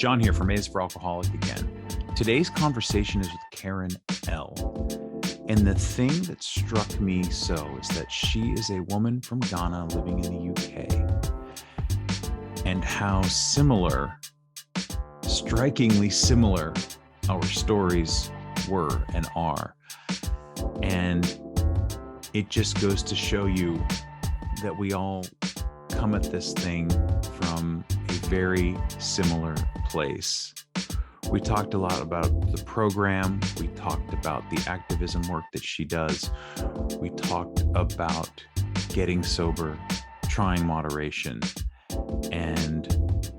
John here from AIFA for Alcoholic again. Today's conversation is with Karen L. And the thing that struck me so is that she is a woman from Ghana living in the UK. And how similar, strikingly similar, our stories were and are. And it just goes to show you that we all come at this thing from a very similar place. We talked a lot about the program. We talked about the activism work that she does. We talked about getting sober, trying moderation, and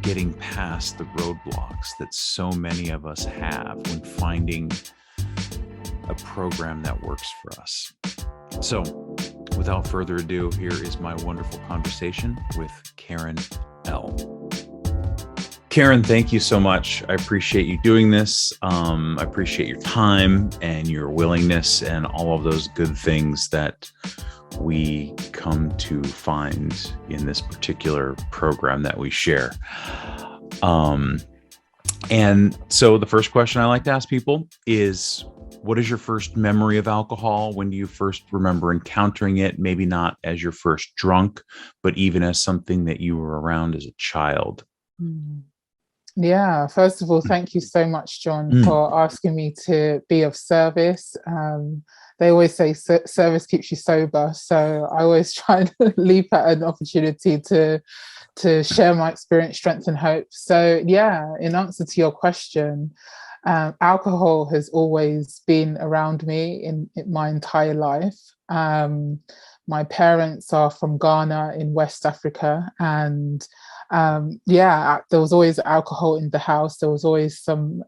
getting past the roadblocks that so many of us have when finding a program that works for us. So, without further ado, here is my wonderful conversation with Karen L. Karen, thank you so much. I appreciate you doing this. I appreciate your time and your willingness and all of those good things that we come to find in this particular program that we share. And so the first question I like to ask people is, what is your first memory of alcohol? When do you first remember encountering it? Maybe not as your first drunk, but even as something that you were around as a child. Yeah, first of all, thank you so much, John, for asking me to be of service. They always say service keeps you sober. So I always try to leap at an opportunity to share my experience, strength and hope. So yeah, in answer to your question, alcohol has always been around me in my entire life. My parents are from Ghana in West Africa, and there was always alcohol in the house. There was always some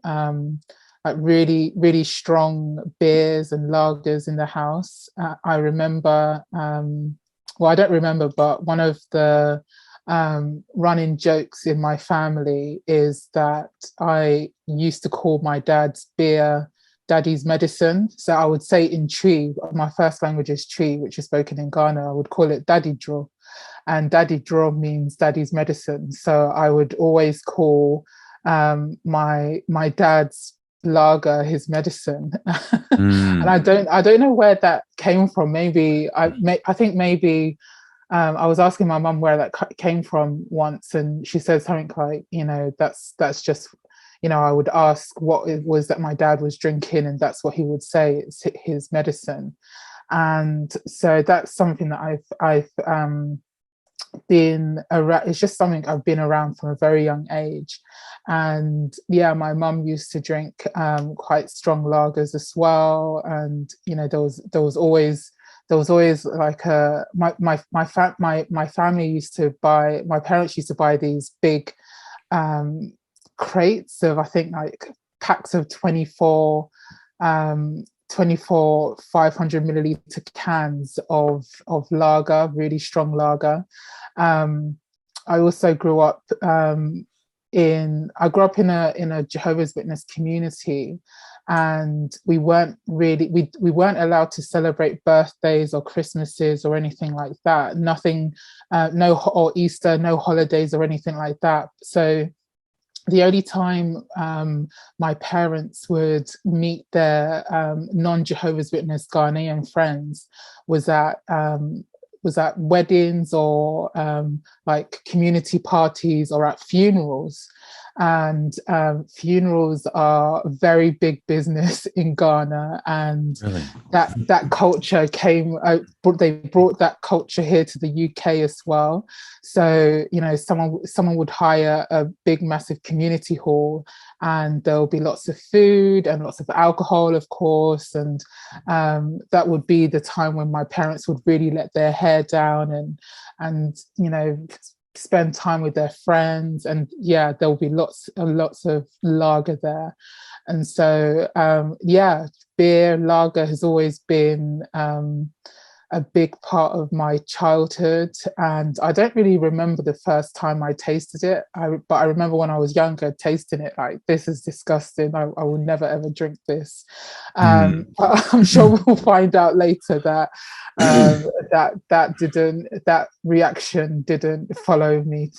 like really, really strong beers and lagers in the house. I remember, I don't remember, but one of the running jokes in my family is that I used to call my dad's beer daddy's medicine. So I would say in Tree, my first language is Tree, which is spoken in Ghana, I would call it daddy draw. And daddy draw means daddy's medicine. So I would always call my dad's lager his medicine. And I don't know where that came from. Maybe I think maybe I was asking my mum where that came from once, and she said something like, that's just, I would ask what it was that my dad was drinking, and that's what he would say, it's his medicine. And so that's something that I've been around. It's just something I've been around from a very young age. And yeah, my mum used to drink quite strong lagers as well. And there was always like my family used to buy, my parents used to buy these big crates of, I think, like packs of 24 500 milliliter cans of lager, really strong lager. I also grew up in a Jehovah's Witness community, and we weren't allowed to celebrate birthdays or Christmases or anything like that. Nothing, or Easter, no holidays or anything like that. So the only time my parents would meet their non-Jehovah's Witness Ghanaian friends was at weddings or like community parties or at funerals. And funerals are very big business in Ghana, and really? that culture came. They brought that culture here to the UK as well. So someone would hire a big, massive community hall, and there'll be lots of food and lots of alcohol, of course. And that would be the time when my parents would really let their hair down and spend time with their friends. And yeah, there'll be lots of lager there. And so beer, lager has always been a big part of my childhood, and I don't really remember the first time I tasted it. But I remember when I was younger tasting it, like, this is disgusting. I will never ever drink this. But I'm sure we'll find out later that that reaction didn't follow me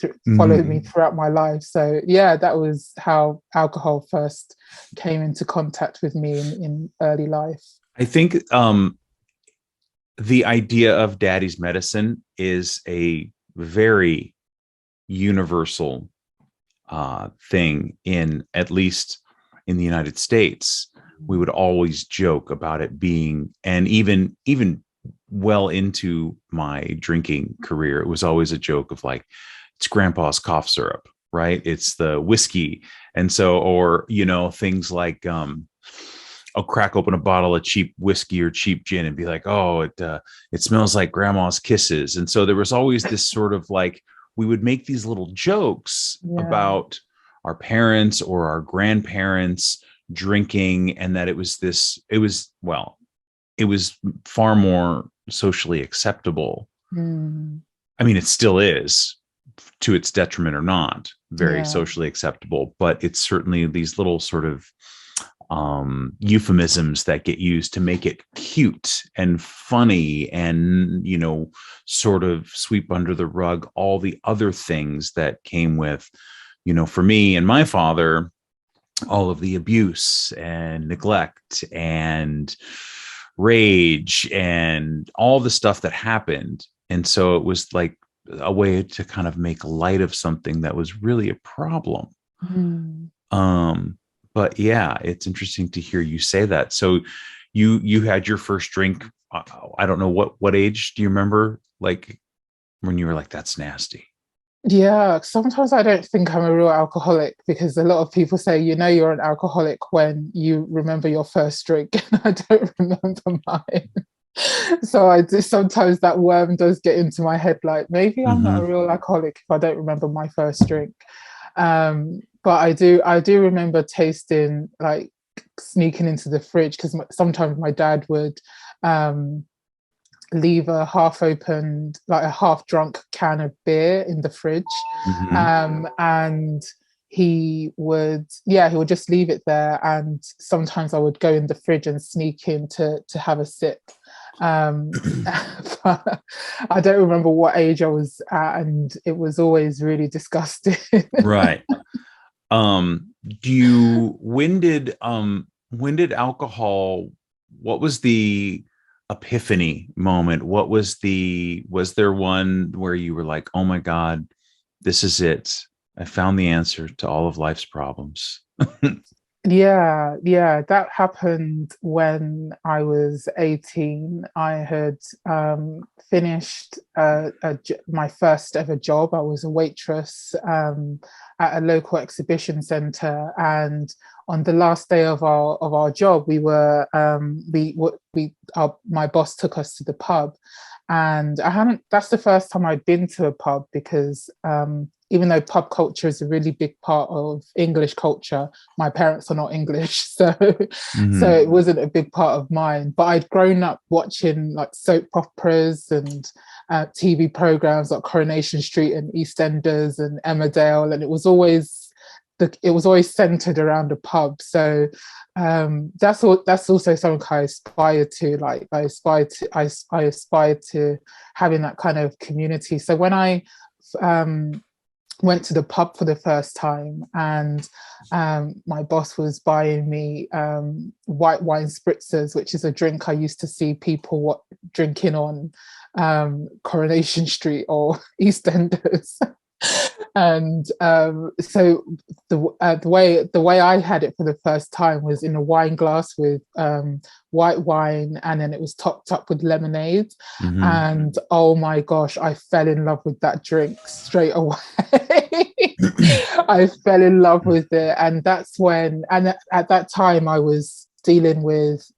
throughout my life. So yeah, that was how alcohol first came into contact with me in early life. I think the idea of daddy's medicine is a very universal thing, in at least in the United States. We would always joke about it being, and even well into my drinking career, it was always a joke of like, it's grandpa's cough syrup, right? It's the whiskey. And so, or, you know, things like, I'll crack open a bottle of cheap whiskey or cheap gin and be like, oh, it smells like grandma's kisses. And so there was always this sort of like, we would make these little jokes about our parents or our grandparents drinking, and that it was far more socially acceptable. I mean, it still is, to its detriment or not, very socially acceptable, but it's certainly these little sort of euphemisms that get used to make it cute and funny, and, you know, sort of sweep under the rug all the other things that came with, you know, for me and my father, all of the abuse and neglect and rage and all the stuff that happened. And so it was like a way to kind of make light of something that was really a problem. But yeah, it's interesting to hear you say that. So you had your first drink. I don't know what age do you remember? Like when you were like, that's nasty. Yeah, sometimes I don't think I'm a real alcoholic, because a lot of people say, you know, you're an alcoholic when you remember your first drink, and I don't remember mine. So I do, sometimes that worm does get into my head, like maybe I'm not a real alcoholic if I don't remember my first drink. But I do remember tasting, like sneaking into the fridge, because sometimes my dad would leave a half-opened, like a half-drunk can of beer in the fridge, and he would just leave it there, and sometimes I would go in the fridge and sneak in to have a sip. But I don't remember what age I was at, and it was always really disgusting. Right. When did alcohol, what was the epiphany moment? Was there one where you were like, oh my God, this is it. I found the answer to all of life's problems. Yeah, that happened when I was 18. I had finished my first ever job. I was a waitress at a local exhibition centre, and on the last day of our job, my boss took us to the pub, and that's the first time I'd been to a pub, because even though pub culture is a really big part of English culture, my parents are not English, so it wasn't a big part of mine. But I'd grown up watching like soap operas and TV programs like Coronation Street and EastEnders and Emmerdale, and it was always centered around a pub. So that's also something I aspire to. Like I aspire to having that kind of community. So when I went to the pub for the first time, and my boss was buying me white wine spritzers, which is a drink I used to see people drinking on Coronation Street or EastEnders. And so the way I had it for the first time was in a wine glass with white wine, and then it was topped up with lemonade. And oh my gosh, I fell in love with that drink straight away. I fell in love with it, and that's when. And at that time, I was dealing with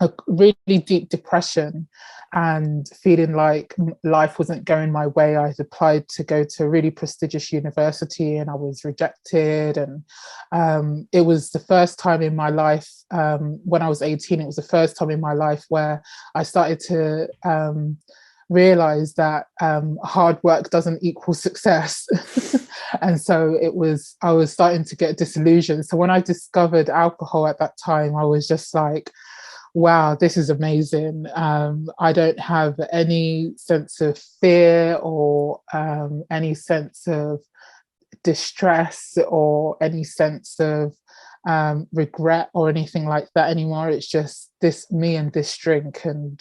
a really deep depression and feeling like life wasn't going my way. I had applied to go to a really prestigious university and I was rejected. And it was the first time in my life, when I was 18, it was the first time in my life where I started to realize that hard work doesn't equal success. And so I was starting to get disillusioned. So when I discovered alcohol at that time, I was just like, wow, this is amazing. I don't have any sense of fear or any sense of distress or any sense of regret or anything like that anymore. It's just me and this drink, and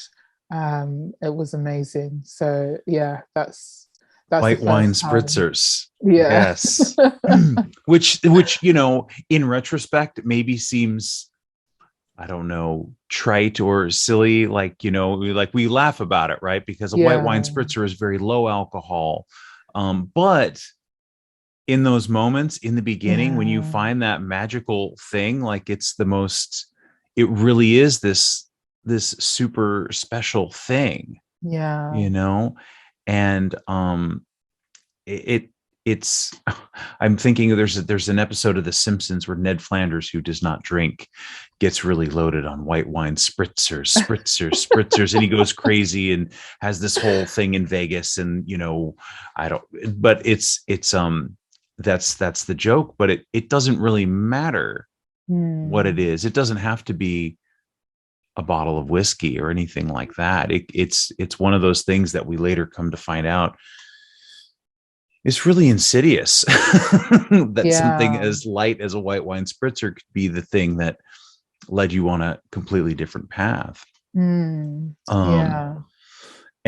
it was amazing. So yeah, that's the White wine first time. spritzers. Yeah. Yes. which, in retrospect, maybe seems, I don't know, trite or silly. Like, we laugh about it, right? Because a white wine spritzer is very low alcohol. But in those moments in the beginning, when you find that magical thing, like it really is this super special thing. And it's I'm thinking there's an episode of The Simpsons where Ned Flanders, who does not drink, gets really loaded on white wine spritzers, and he goes crazy and has this whole thing in Vegas. And but it's that's the joke, but it doesn't really matter what it is. It doesn't have to be a bottle of whiskey or anything like that. It's one of those things that we later come to find out it's really insidious. That something as light as a white wine spritzer could be the thing that led you on a completely different path. And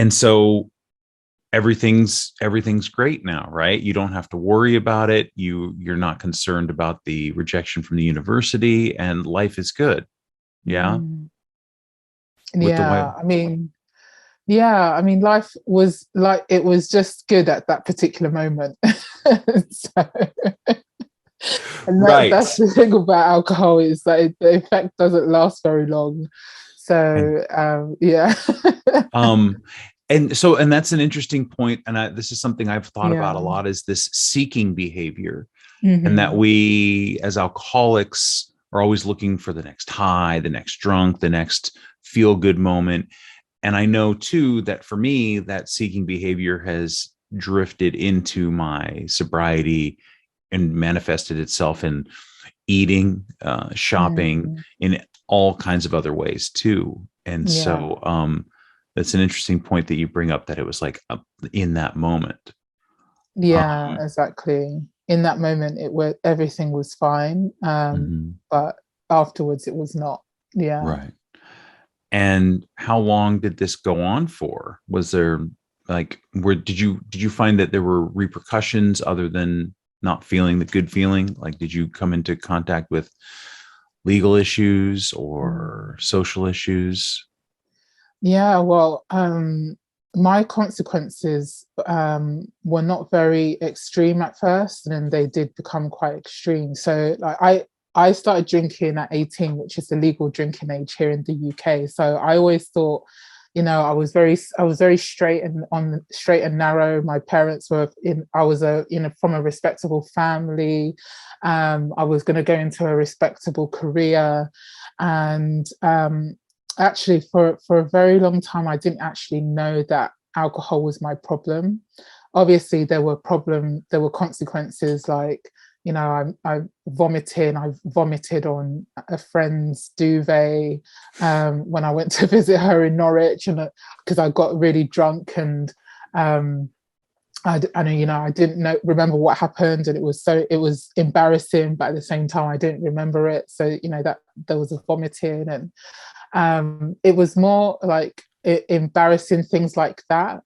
so everything's great now, right? You don't have to worry about it. You're not concerned about the rejection from the university, and life is good. Yeah. I mean, life was like, it was just good at that particular moment. That's the thing about alcohol, is that the effect doesn't last very long. So, and that's an interesting point. And this is something I've thought about a lot, is this seeking behavior. And that we as alcoholics are always looking for the next high, the next drunk, the next feel good moment. And I know too that for me, that seeking behavior has drifted into my sobriety and manifested itself in eating, shopping, in all kinds of other ways too. And so that's an interesting point that you bring up, that it was like in that moment. Exactly. In that moment, everything was fine, but afterwards it was not. Right. And how long did this go on for? Was there did you find that there were repercussions other than not feeling the good feeling? Like, did you come into contact with legal issues or social issues? Well, my consequences were not very extreme at first, and then they did become quite extreme. So like I started drinking at 18, which is the legal drinking age here in the UK. So I always thought, I was very straight and narrow. My parents were I was from a respectable family. I was going to go into a respectable career. And actually for a very long time, I didn't actually know that alcohol was my problem. Obviously there were consequences, like, I vomited on a friend's duvet when I went to visit her in Norwich, and because I got really drunk, and I didn't remember what happened, and it was embarrassing, but at the same time I didn't remember it. So that there was a vomiting, and it was more like embarrassing things like that,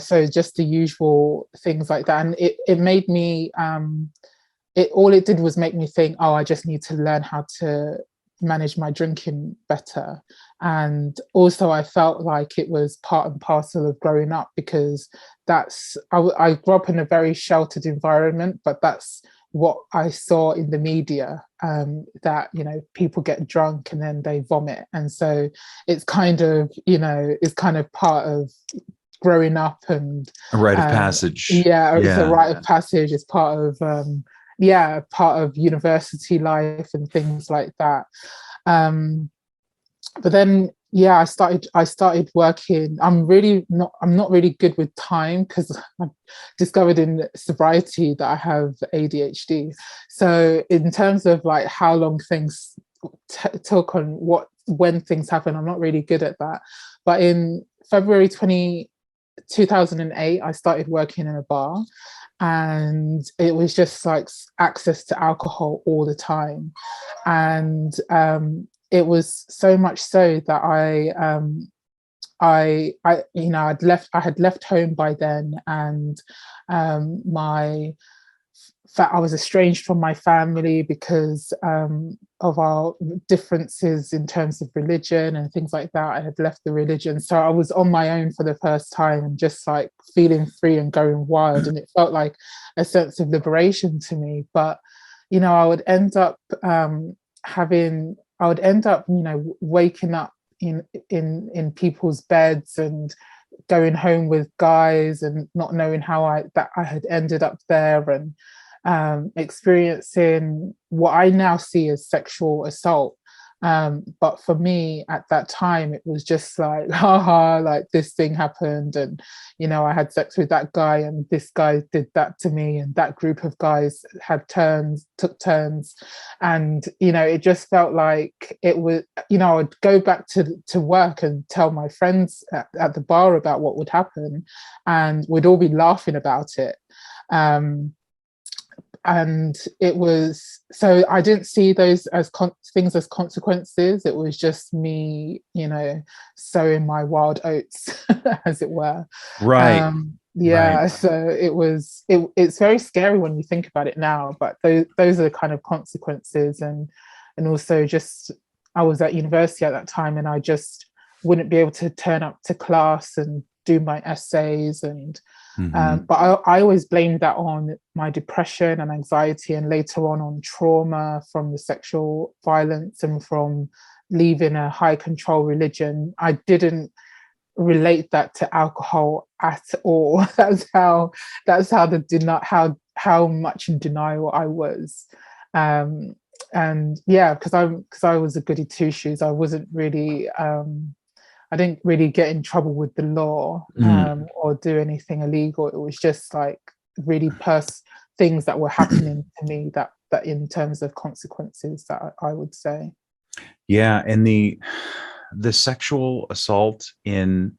so just the usual things like that. And it made me all it did was make me think, oh, I just need to learn how to manage my drinking better. And also I felt like it was part and parcel of growing up, because I grew up in a very sheltered environment, but that's what I saw in the media, that, you know, people get drunk and then they vomit. And so it's kind of, you know, it's kind of part of growing up, and A rite of passage. yeah, it's a Yeah. rite of passage. It's part of part of university life and things like that. Um, but then I started working. I'm not really good with time, because I discovered in sobriety that I have ADHD. So in terms of like how long things took on when things happen, I'm not really good at that. But in February 2008, I started working in a bar, and it was just like access to alcohol all the time. And it was so much so that I had left home by then, and my I was estranged from my family because of our differences in terms of religion and things like that. I had left the religion, so I was on my own for the first time, and just like feeling free and going wild, and it felt like a sense of liberation to me. But you know, I would end up waking up in people's beds and going home with guys, and not knowing how I had ended up there, and experiencing what I now see as sexual assault. But for me at that time, it was just like, haha, like this thing happened, and you know, I had sex with that guy, and this guy did that to me, and that group of guys took turns, and you know, it just felt like it was, you know, I would go back to work and tell my friends at the bar about what would happen, and we'd all be laughing about it. And it was, so I didn't see those as things as consequences. It was just me, you know, sowing my wild oats, as it were. Right. Yeah, Right. so it's very scary when you think about it now, but those are the kind of consequences. And also, just I was at university at that time, and I just wouldn't be able to turn up to class and do my essays. And but I always blamed that on my depression and anxiety, and later on trauma from the sexual violence and from leaving a high control religion. I didn't relate that to alcohol at all. That's how much in denial I was. And yeah, because I was a goody two shoes. I wasn't really I didn't really get in trouble with the law, or do anything illegal. It was just like really things that were happening to me, that in terms of consequences, that I would say. Yeah. And the sexual assault in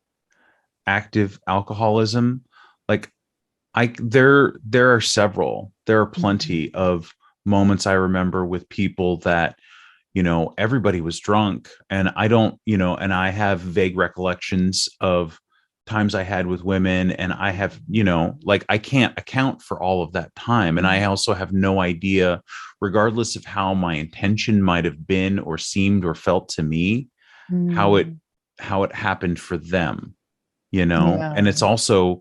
active alcoholism, like there are several, there are plenty of moments I remember with people that, you know, everybody was drunk, and I don't, you know, and I have vague recollections of times I had with women, and I have, you know, like I can't account for all of that time. And I also have no idea, regardless of how my intention might have been or seemed or felt to me, how it happened for them, you know. Yeah. And it's also,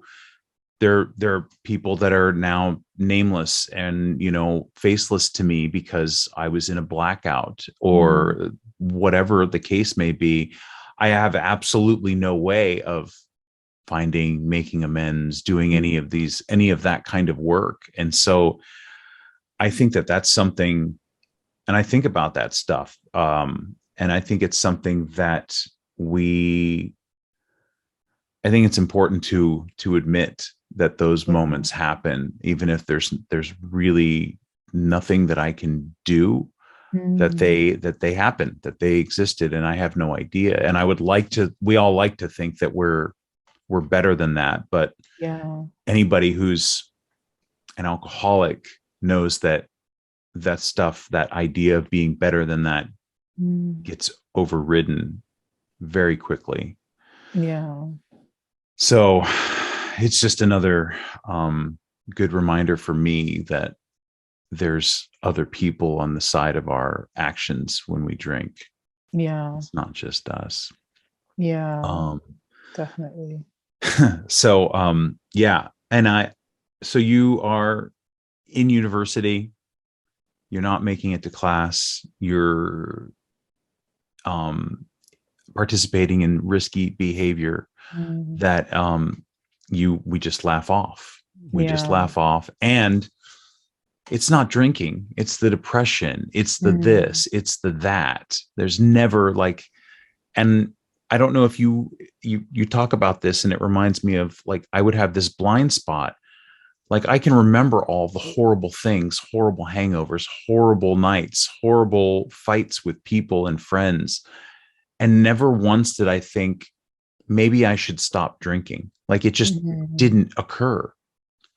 there are people that are now nameless and, you know, faceless to me because I was in a blackout or whatever the case may be. I have absolutely no way of making amends, doing any of that kind of work. And so I think that that's something, and I think about that stuff. And I think it's something that I think it's important to admit that those moments happen, even if there's really nothing that I can do, that they happen, that they existed, and I have no idea. And we all like to think that we're better than that, but Yeah. anybody who's an alcoholic knows that stuff, that idea of being better than that, gets overridden very quickly. Yeah. So it's just another good reminder for me that there's other people on the side of our actions when we drink. Yeah. It's not just us. Yeah. Definitely. So yeah. And so you are in university. you're not making it to class, you're participating in risky behavior that we just laugh off. We just laugh off. And it's not drinking, it's the depression, it's the this, it's the that. There's never like, and I don't know if you talk about this, and it reminds me of like, I would have this blind spot. Like, I can remember all the horrible things, horrible hangovers, horrible nights, horrible fights with people and friends. And never once did I think maybe I should stop drinking. Like, it just didn't occur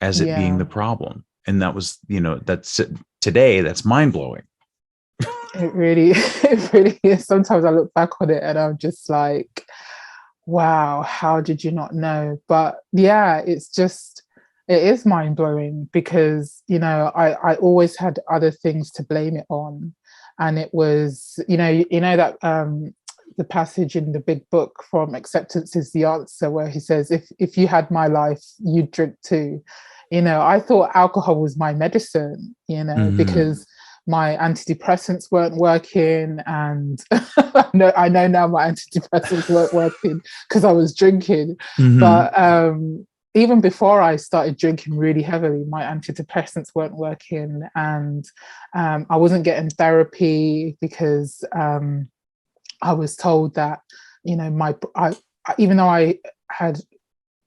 as it being the problem. And that was, that's today, that's mind blowing. It really is. Sometimes I look back on it and I'm just like, wow, how did you not know? But yeah, it is mind blowing because, I always had other things to blame it on. And it was, that the passage in the big book from Acceptance is the Answer, where he says, if you had my life, you'd drink too. I thought alcohol was my medicine, because my antidepressants weren't working, and I know now my antidepressants weren't working because I was drinking. But even before I started drinking really heavily, my antidepressants weren't working, and I wasn't getting therapy because I was told that, even though I had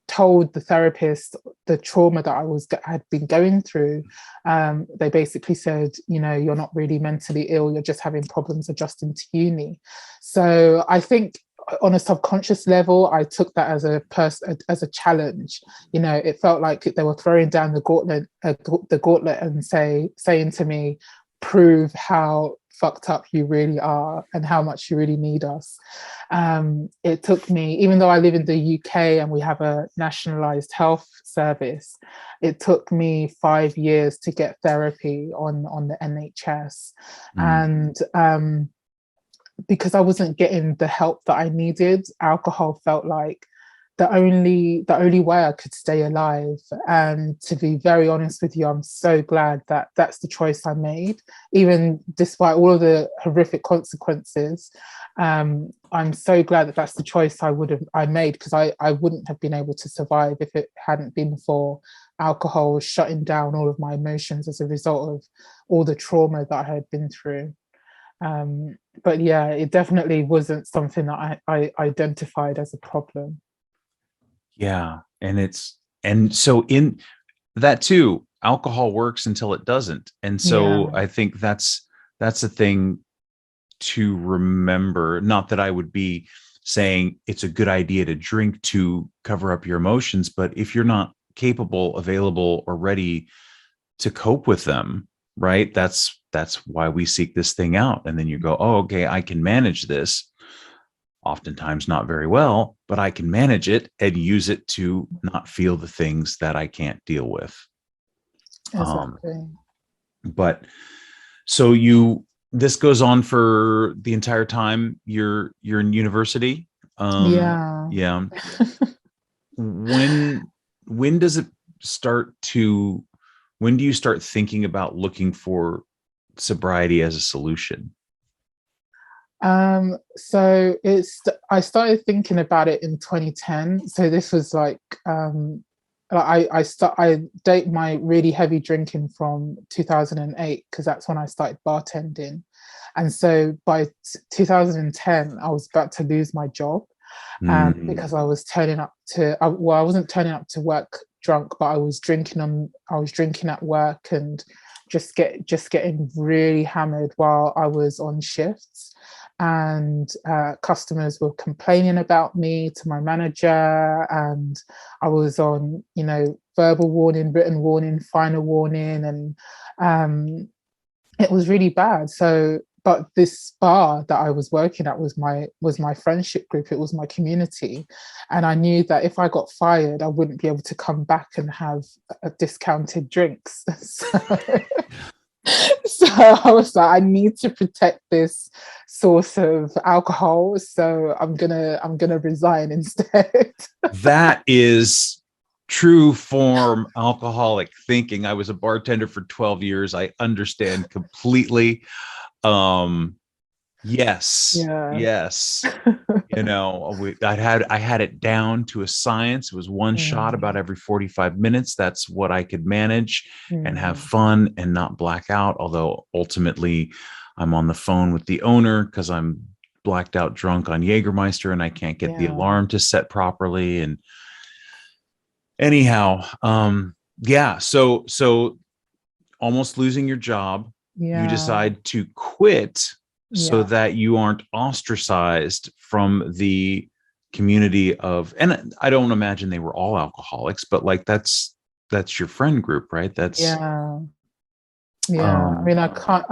told the therapist the trauma that I had been going through, they basically said, you're not really mentally ill, you're just having problems adjusting to uni. So I think on a subconscious level, I took that as a challenge. It felt like they were throwing down the gauntlet and saying to me, prove how fucked up you really are and how much you really need us. It took me, even though I live in the UK and we have a nationalised health service, it took me 5 years to get therapy on the NHS. And because I wasn't getting the help that I needed, alcohol felt like the only way I could stay alive. And to be very honest with you, I'm so glad that that's the choice I made, even despite all of the horrific consequences. I'm so glad that that's the choice I made, because I wouldn't have been able to survive if it hadn't been for alcohol shutting down all of my emotions as a result of all the trauma that I had been through. But yeah, it definitely wasn't something that I identified as a problem. Yeah. And so in that too, alcohol works until it doesn't. And so I think that's a thing to remember. Not that I would be saying it's a good idea to drink to cover up your emotions, but if you're not capable, available, or ready to cope with them, right? That's why we seek this thing out. And then you go, oh, okay, I can manage this. Oftentimes not very well, but I can manage it and use it to not feel the things that I can't deal with. Exactly. But so this goes on for the entire time you're in university. Yeah. When does it start to, when do you start thinking about looking for sobriety as a solution? So I started thinking about it in 2010. So this was like, I date my really heavy drinking from 2008, because that's when I started bartending. And so by 2010, I was about to lose my job, because I was I wasn't turning up to work drunk, but I was drinking at work, and just getting really hammered while I was on shifts. And customers were complaining about me to my manager, and I was on, verbal warning, written warning, final warning, and it was really bad. So, but this bar that I was working at was my friendship group. It was my community, and I knew that if I got fired, I wouldn't be able to come back and have discounted drinks. So I was like, I need to protect this source of alcohol, so I'm gonna resign instead. That is true form alcoholic thinking. I was a bartender for 12 years. I understand completely. Yes, Yeah. yes. I had it down to a science. It was one shot Mm, about every 45 minutes. That's what I could manage and have mm, fun and not black out. Although ultimately I'm on the phone with the owner because I'm blacked out drunk on Jägermeister and I can't get the yeah. alarm to set properly. And anyhow, yeah, so almost losing your job, you Yeah. decide to quit so Yeah. that you aren't ostracized from the community of, and I don't imagine they were all alcoholics, but like that's your friend group, right? That's Yeah. Yeah, I um mean, I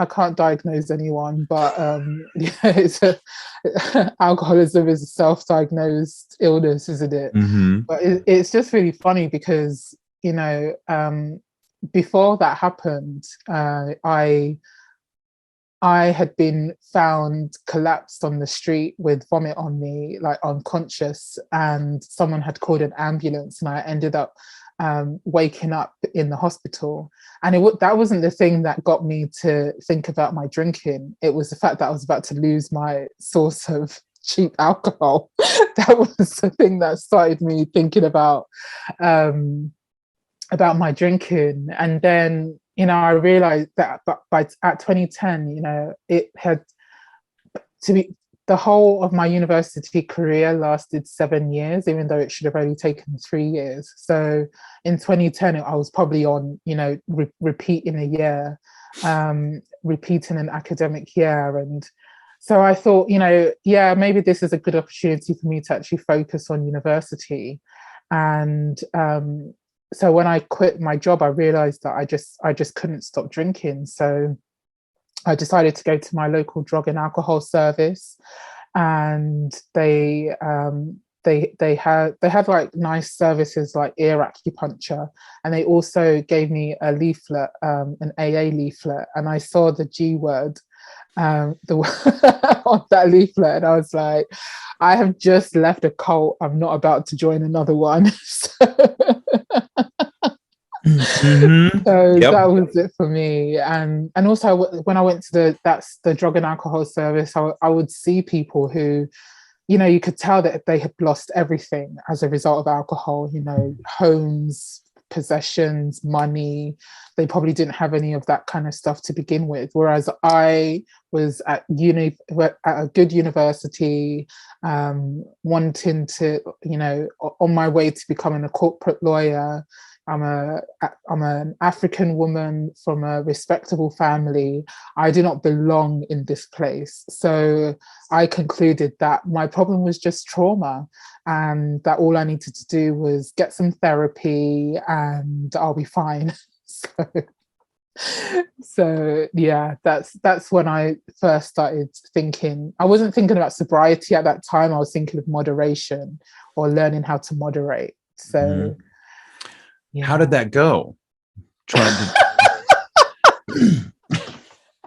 can't diagnose anyone, but yeah, it's a alcoholism is a self-diagnosed illness, isn't it? mhm. But it's just really funny because before that happened, I had been found collapsed on the street with vomit on me, like unconscious, and someone had called an ambulance, and I ended up waking up in the hospital. And that wasn't the thing that got me to think about my drinking. It was the fact that I was about to lose my source of cheap alcohol. That was the thing that started me thinking um, about my drinking. And then, I realized that by at 2010, it had to be the whole of my university career lasted 7 years, even though it should have only taken 3 years. So in 2010, I was probably on, repeating a year, repeating an academic year. And so I thought, yeah, maybe this is a good opportunity for me to actually focus on university. And so when I quit my job, I realized that I just couldn't stop drinking. So I decided to go to my local drug and alcohol service, and they had like nice services like ear acupuncture, and they also gave me a leaflet, an AA leaflet, and I saw the G word, the on that leaflet, and I was like, I have just left a cult. I'm not about to join another one. Mhm. So Yep. that was it for me. And also when I went to the drug and alcohol service, I would see people who, you could tell that they had lost everything as a result of alcohol, homes, possessions, money. They probably didn't have any of that kind of stuff to begin with. Whereas I was at a good university, wanting to, on my way to becoming a corporate lawyer. I'm an African woman from a respectable family. I do not belong in this place. So I concluded that my problem was just trauma, and that all I needed to do was get some therapy and I'll be fine. So, so yeah, that's when I first started thinking. I wasn't thinking about sobriety at that time. I was thinking of moderation or learning how to moderate. So Mhm. How did yeah. that go? Trying to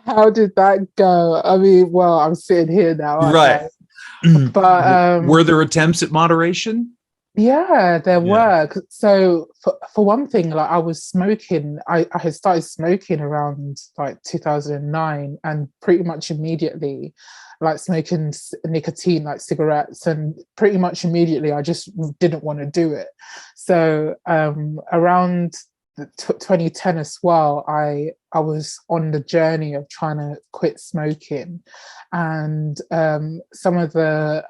How did that go? I mean, well, I'm sitting here now, aren't right. I? But Were there attempts at moderation? yeah, there Yeah. were. So for one thing, like I was smoking. I had started smoking around like 2009, and pretty much immediately, like smoking nicotine, like cigarettes, and pretty much immediately, I just didn't want to do it. So around 2010 as well, I was on the journey of trying to quit smoking, and some of the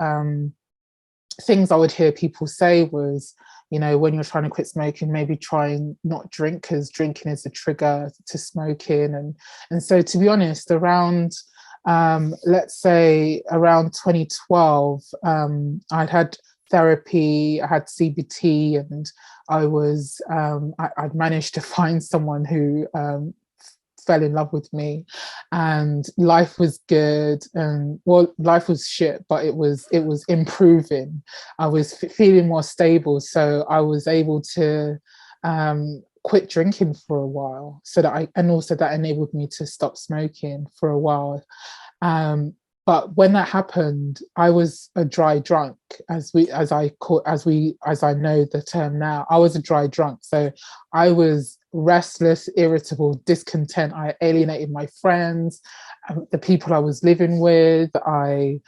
things I would hear people say was, when you're trying to quit smoking, maybe try and not drink, because drinking is a trigger to smoking. And so, to be honest, around let's say around 2012, I'd had therapy, I had CBT, and I'd managed to find someone who fell in love with me, and life was good. And well, life was shit, but it was improving. I was feeling more stable, so I was able to quit drinking for a while, so that I and also that enabled me to stop smoking for a while. um but when that happened, I was a dry drunk, as I know the term now. I was a dry drunk. So I was restless, irritable, discontent. I alienated my friends, the people I was living with. And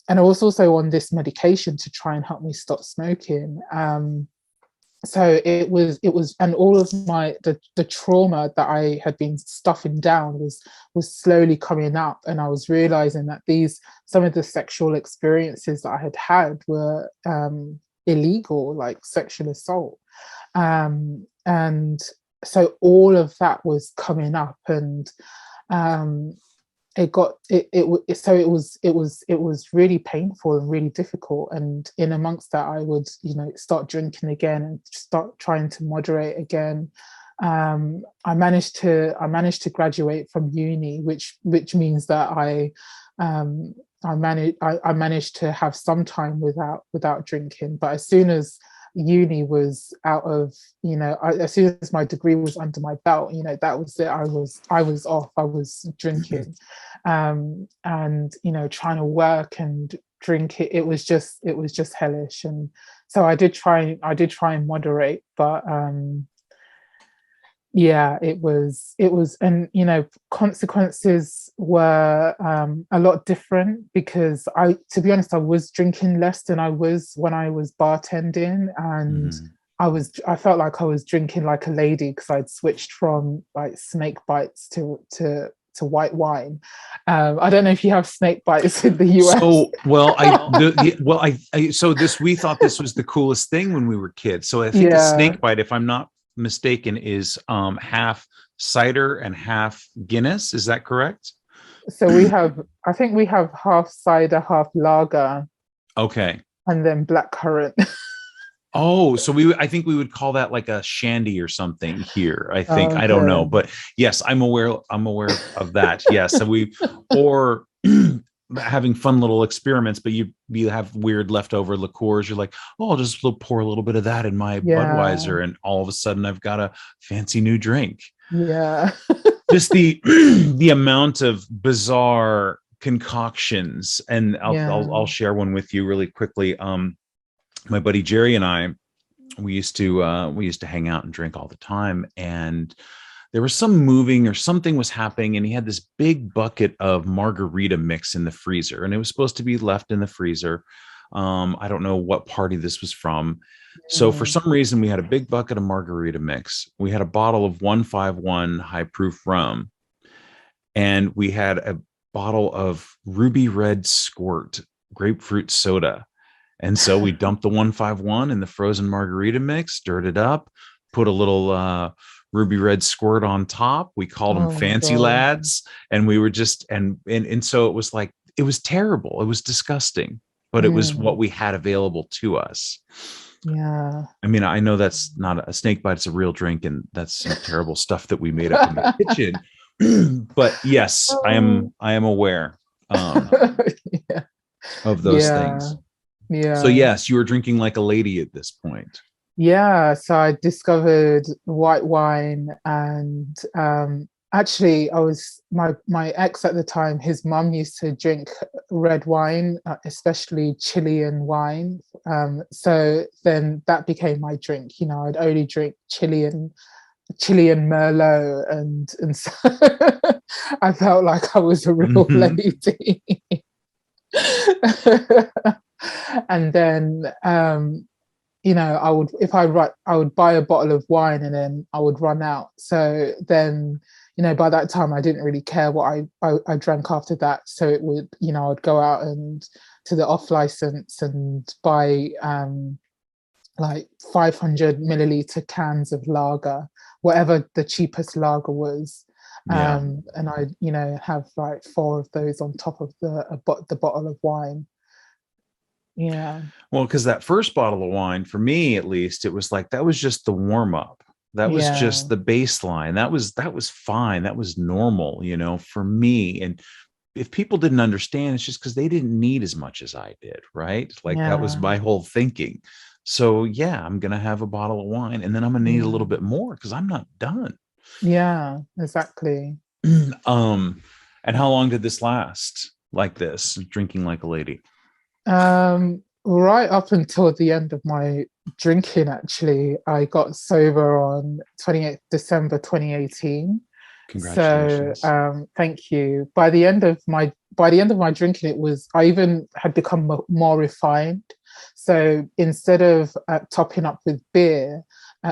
I was also on this medication to try and help me stop smoking. So it was, and all of the trauma that I had been stuffing down was slowly coming up, and I was realizing that some of the sexual experiences that I had had were illegal, like sexual assault, and so all of that was coming up, and it was really painful and really difficult. And in amongst that, I would, start drinking again and start trying to moderate again. I managed to graduate from uni, which means that I managed to have some time without drinking. But as soon as uni was out of, as soon as my degree was under my belt, that was it. I was off. I was drinking, and trying to work and drink it. It was just hellish. And so I did try and moderate, but yeah, it was, and consequences were a lot different, because to be honest, I was drinking less than I was when I was bartending, and I felt like I was drinking like a lady, because I'd switched from like snake bites to white wine. I don't know if you have snake bites in the US. So, we thought this was the coolest thing when we were kids. So I think a snake bite, if I'm not mistaken, is half cider and half Guinness. Is that correct? So I think we have half cider, half lager. Okay. And then blackcurrant. Oh, so I think we would call that like a shandy or something here. I think, I don't know, but yes, I'm aware of that. Yes. Or having fun little experiments, but you have weird leftover liqueurs. You're like, oh, I'll just pour a little bit of that in my Budweiser, and all of a sudden I've got a fancy new drink. Yeah. Just the amount of bizarre concoctions, and I'll share one with you really quickly. My buddy Jerry and I, we used to hang out and drink all the time, and there was some moving or something was happening, and he had this big bucket of margarita mix in the freezer, and it was supposed to be left in the freezer. I don't know what party this was from. So for some reason, we had a big bucket of margarita mix. We had a bottle of 151 high proof rum, and we had a bottle of Ruby Red Squirt grapefruit soda. And so we dumped the 151 in the frozen margarita mix, stirred it up, put a little Ruby Red Squirt on top. We called them fancy lads. And we were just, and so it was like, it was terrible. It was disgusting, but it was what we had available to us. Yeah. I mean, I know that's not a snake bite. It's a real drink. And that's some terrible stuff that we made up in the kitchen. But yes, I am aware of those things. Yeah. So yes, you were drinking like a lady at this point. Yeah. So I discovered white wine, and actually, I was my ex at the time. His mum used to drink red wine, especially Chilean wine. So then that became my drink. I'd only drink Chilean Merlot, and so I felt like I was a real lady. And then I would buy a bottle of wine, and then I would run out. So then by that time I didn't really care what I drank after that. So it would, I'd go out and to the off license and buy like 500 milliliter cans of lager, whatever the cheapest lager was. And I have like 4 of those on top of the bottle of wine. Yeah. Well, because that first bottle of wine, for me at least, it was like that was just the warm up. That was just the baseline. That was fine. That was normal, for me. And if people didn't understand, it's just because they didn't need as much as I did, right? Like that was my whole thinking. So yeah, I'm gonna have a bottle of wine, and then I'm gonna need a little bit more because I'm not done. Yeah, exactly. And how long did this last? like this, drinking like a lady? Right up until the end of my drinking, actually, I got sober on 28th December 2018. So Congratulations. thank you. By the end of my drinking, it was I even had become more refined. So instead of topping up with beer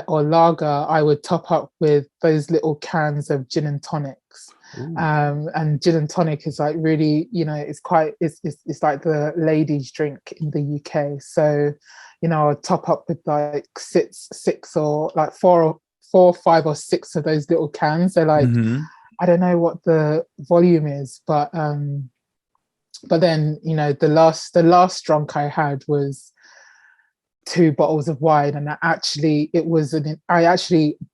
or lager, I would top up with those little cans of gin and tonics. Ooh. And gin and tonic is like really, it's like the ladies' drink in the UK. So, I'd top up with like six or like four, 5 or 6 of those little cans. They're like, Mm-hmm. I don't know what the volume is, but then the last drunk I had was 2 bottles of wine, and I actually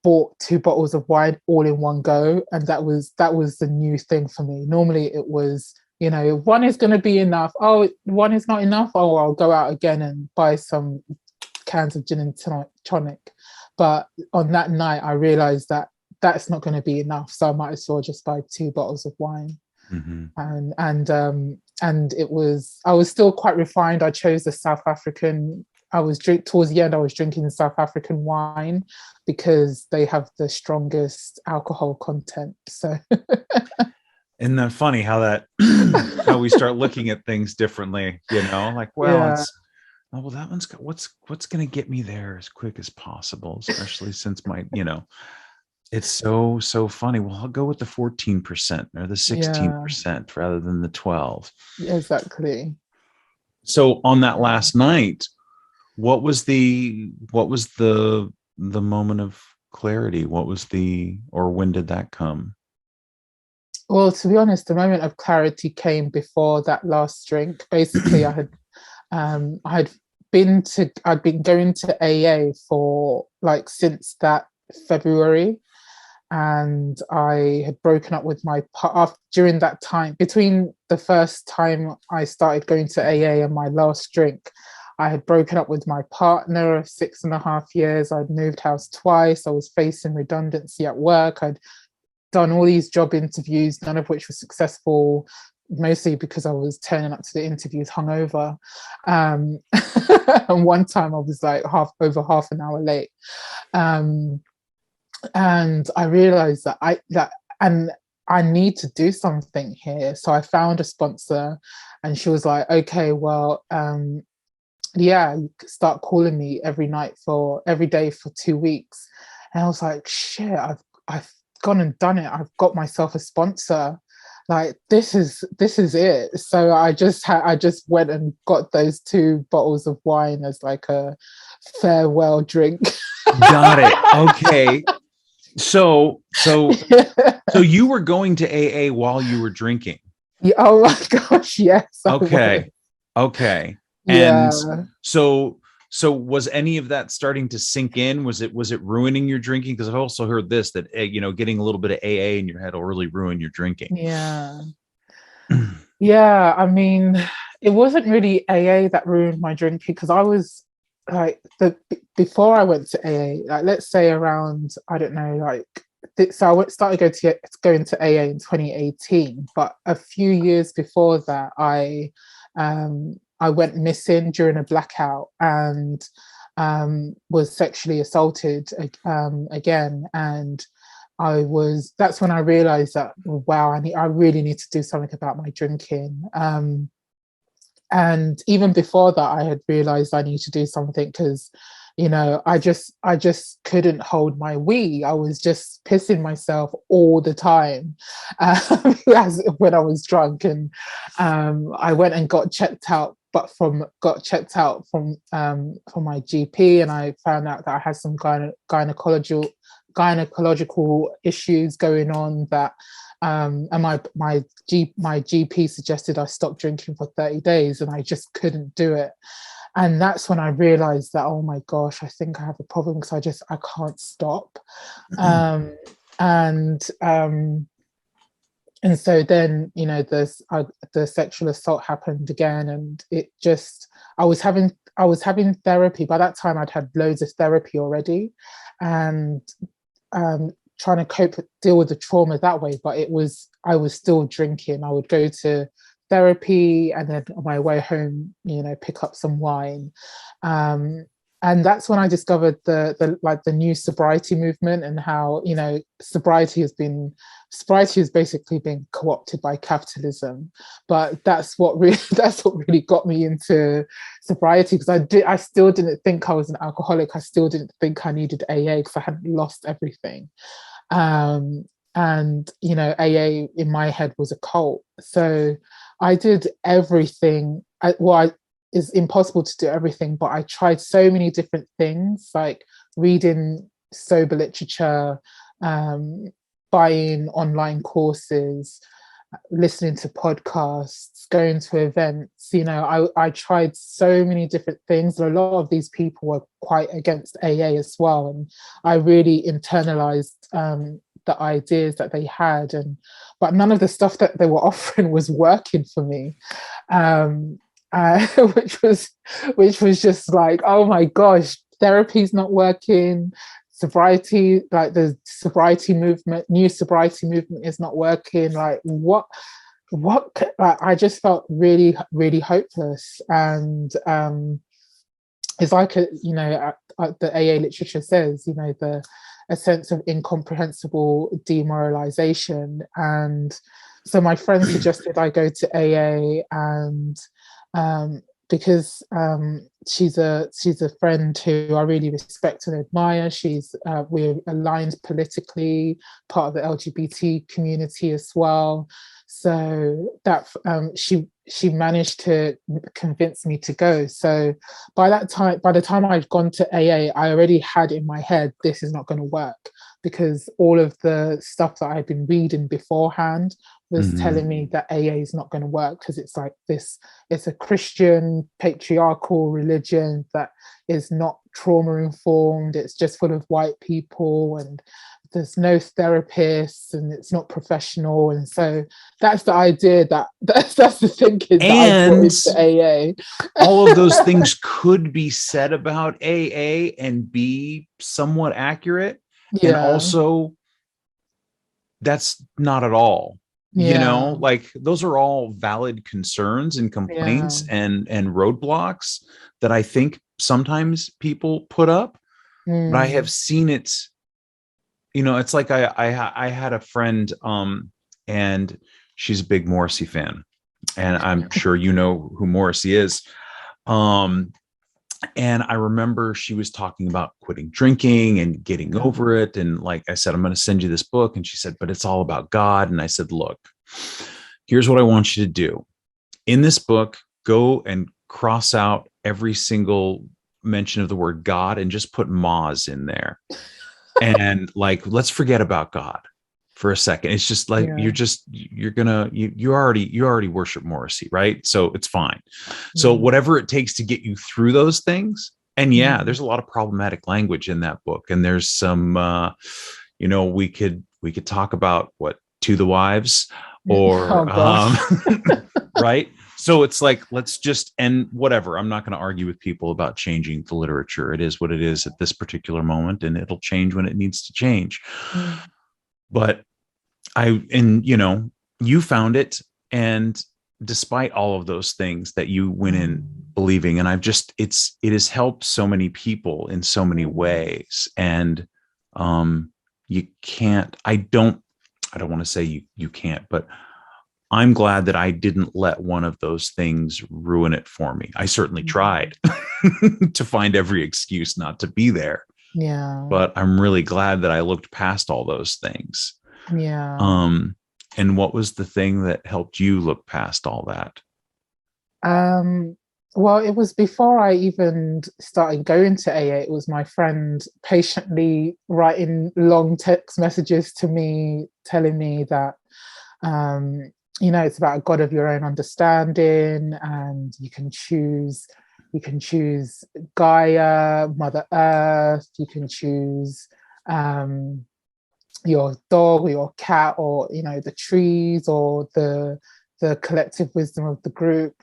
bought 2 bottles of wine all in one go, and that was the new thing for me. Normally it was, one is going to be enough. Oh, one is not enough. Oh, I'll go out again and buy some cans of gin and tonic. But on that night, I realized that that's not going to be enough, so I might as well just buy 2 bottles of wine. Mm-hmm. And I was still quite refined. I chose the South African. Towards the end, I was drinking South African wine because they have the strongest alcohol content. So Isn't that funny how how we start looking at things differently, like, well, yeah, it's, oh, well, that one's got what's going to get me there as quick as possible, especially since it's so funny. Well, I'll go with the 14% or the yeah, 16% rather than the 12. exactly. So on that last night, what was the moment of clarity? Or when did that come? Well, to be honest, the moment of clarity came before that last drink. Basically, I'd been going to AA for like since that February, and I had broken up with my partner during that time. Between the first time I started going to AA and my last drink, I had broken up with my partner of 6.5 years. I'd moved house twice. I was facing redundancy at work. I'd done all these job interviews, none of which were successful, mostly because I was turning up to the interviews hungover. Um, and one time I was like over half an hour late. Um, and I realized and I need to do something here. So I found a sponsor, and she was like, okay, well, yeah, you start calling me every day for 2 weeks. And I was like, shit, I've gone and done it. I've got myself a sponsor. Like this is it. So I just went and got those 2 bottles of wine as like a farewell drink. Got it. Okay. So you were going to AA while you were drinking. Yeah, oh my gosh, yes, I was. Okay. And Yeah. so was any of that starting to sink in? Was it ruining your drinking? Because I've also heard this, that getting a little bit of AA in your head will really ruin your drinking. Yeah. Yeah, I mean, it wasn't really AA that ruined my drinking, because I was like before I went to AA, like let's say around, I don't know, like so started going to AA in 2018, but a few years before that, I went missing during a blackout, and was sexually assaulted again. And that's when I realized that, wow, I really need to do something about my drinking. And even before that, I had realized I need to do something, because I just couldn't hold my wee. I was just pissing myself all the time, when I was drunk. And I went and got checked out, from my GP, and I found out that I had some gynecological issues going on, that and my GP suggested I stop drinking for 30 days, and I just couldn't do it. And that's when I realized that, oh my gosh, I think I have a problem, because I can't stop. um, and um, and so then, the sexual assault happened again, and I was having therapy. By that time, I'd had loads of therapy already, and trying to deal with the trauma that way. But I was still drinking. I would go to therapy, and then on my way home, pick up some wine. And that's when I discovered the new sobriety movement, and how sobriety has basically been co-opted by capitalism. But that's what really got me into sobriety, because I still didn't think I was an alcoholic. I still didn't think I needed AA, because I had lost everything. And AA in my head was a cult. So I did everything. It's impossible to do everything, but I tried so many different things, like reading sober literature, buying online courses, listening to podcasts, going to events. I tried so many different things. A lot of these people were quite against AA as well, and I really internalized the ideas that they had, but none of the stuff that they were offering was working for me. Which was just like, oh my gosh, therapy's not working, sobriety, like the sobriety movement, new sobriety movement is not working. Like what like, I just felt really, really hopeless. And it's like the AA literature says, a sense of incomprehensible demoralization. And so my friend suggested I go to AA, and because she's a friend who I really respect and admire. We're aligned politically, part of the LGBT community as well. So that she managed to convince me to go. So by the time I'd gone to AA, I already had in my head, this is not going to work, because all of the stuff that I'd been reading beforehand was telling me that AA is not going to work, because it's like this, it's a Christian patriarchal religion that is not trauma informed. It's just full of white people, and there's no therapists, and it's not professional. And so that's the idea, that's the thinking that I brought into AA. All of those things could be said about AA and be somewhat accurate. Yeah. And also, that's not at all. Like those are all valid concerns and complaints and roadblocks that I think sometimes people put up. But I have seen it, it's like I had a friend, and she's a big Morrissey fan, and I'm sure you know who Morrissey is. And I remember she was talking about quitting drinking and getting over it. And like I said, I'm going to send you this book. And she said, but it's all about God. And I said, look, here's what I want you to do. In this book, go and cross out every single mention of the word God and just put Maz in there. And like, let's forget about God for a second. It's just like, you already worship Morrissey, right? So it's fine. So whatever it takes to get you through those things. And there's a lot of problematic language in that book. And there's some, we could talk about what To the Wives or, right. So it's like, let's just end whatever. I'm not going to argue with people about changing the literature. It is what it is at this particular moment, and it'll change when it needs to change. But you found it. And despite all of those things that you went in believing, and it has helped so many people in so many ways. And you can't, I don't want to say you can't, but I'm glad that I didn't let one of those things ruin it for me. I certainly tried to find every excuse not to be there. Yeah. But I'm really glad that I looked past all those things. Yeah. And what was the thing that helped you look past all that? Well, it was before I even started going to AA. It was my friend patiently writing long text messages to me, telling me that, it's about a God of your own understanding, and you can choose Gaia, Mother Earth, you can choose your dog or your cat, or the trees, or the collective wisdom of the group.